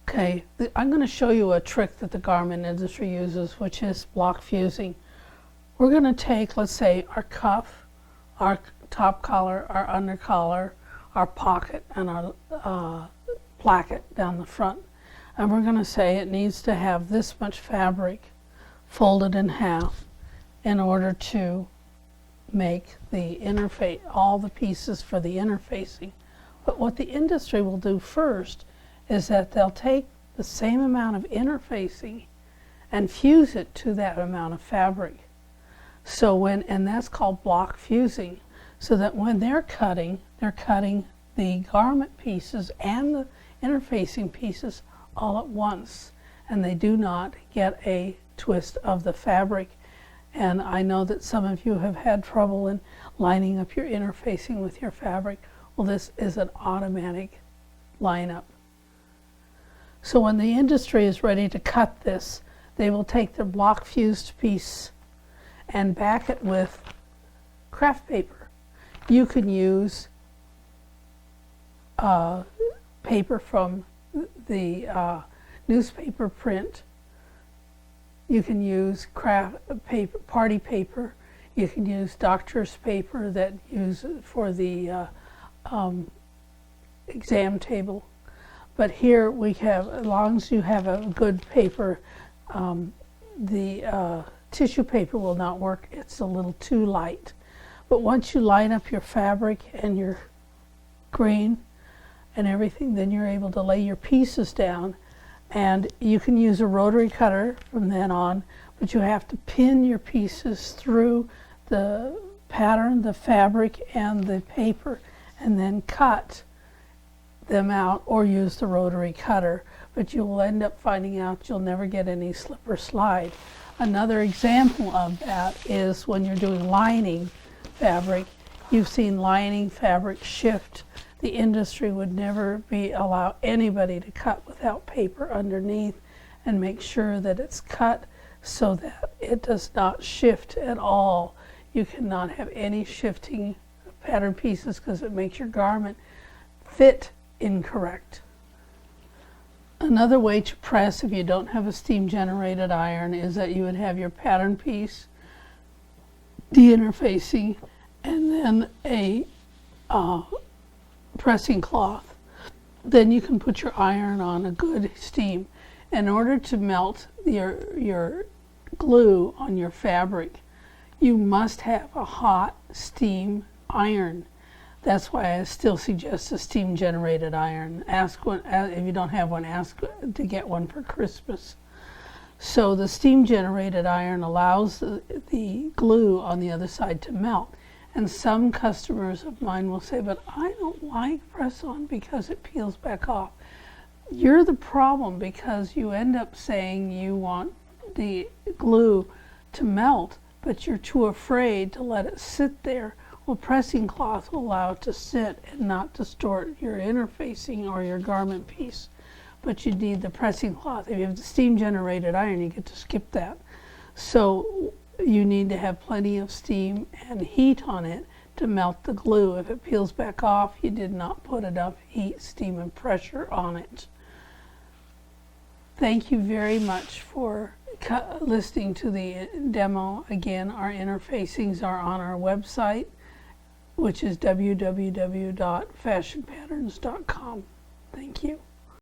Okay, I'm going to show you a trick that the garment industry uses, which is block fusing. We're going to take, let's say, our cuff, our top collar, our under collar, our pocket, and our placket down the front. And we're going to say it needs to have this much fabric folded in half in order to make the interface, all the pieces for the interfacing. But what the industry will do first is that they'll take the same amount of interfacing and fuse it to that amount of fabric. So and that's called block fusing, so that when they're cutting the garment pieces and the interfacing pieces all at once, and they do not get a twist of the fabric. And I know that some of you have had trouble in lining up your interfacing with your fabric. Well, this is an automatic lineup. So when the industry is ready to cut this, they will take their block fused piece and back it with craft paper. You can use paper from the newspaper print. You can use craft paper, party paper. You can use doctor's paper that use for the exam table. But here we have, as long as you have a good paper, the tissue paper will not work. It's a little too light. But once you line up your fabric and your grain and everything, then you're able to lay your pieces down. And you can use a rotary cutter from then on, but you have to pin your pieces through the pattern, the fabric, and the paper, and then cut them out or use the rotary cutter. But you will end up finding out you'll never get any slip or slide. Another example of that is when you're doing lining fabric. You've seen lining fabric shift. The industry would never allow anybody to cut without paper underneath and make sure that it's cut so that it does not shift at all. You cannot have any shifting pattern pieces because it makes your garment fit incorrect. Another way to press if you don't have a steam generated iron is that you would have your pattern piece, de-interfacing, and then a pressing cloth. Then you can put your iron on a good steam. In order to melt your glue on your fabric, you must have a hot steam iron. That's why I still suggest a steam generated iron. Ask one, if you don't have one, ask to get one for Christmas. So the steam generated iron allows the glue on the other side to melt. And some customers of mine will say, but I don't like press-on because it peels back off. You're the problem, because you end up saying you want the glue to melt, but you're too afraid to let it sit there. Well, pressing cloth will allow it to sit and not distort your interfacing or your garment piece. But you need the pressing cloth. If you have the steam generated iron, you get to skip that. So you need to have plenty of steam and heat on it to melt the glue. If it peels back off, you did not put enough heat, steam, and pressure on it. Thank you very much for listening to the demo. Again, our interfacings are on our website, which is www.fashionpatterns.com. Thank you.